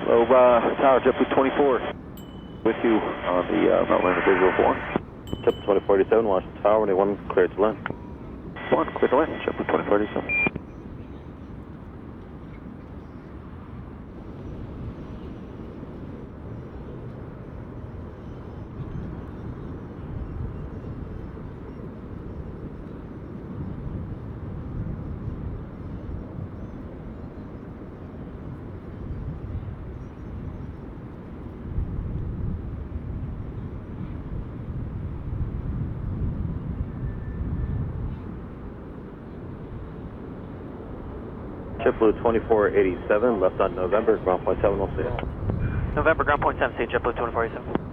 Hello, Tower, JetBlue 24. With you on the Mount visual 4. JetBlue 2487, Washington Tower, 21, clear to land. 1, clear to land, JetBlue 2487. JetBlue 2487, left on November, ground point 7, we'll see you. November, ground point 7, JetBlue 2487.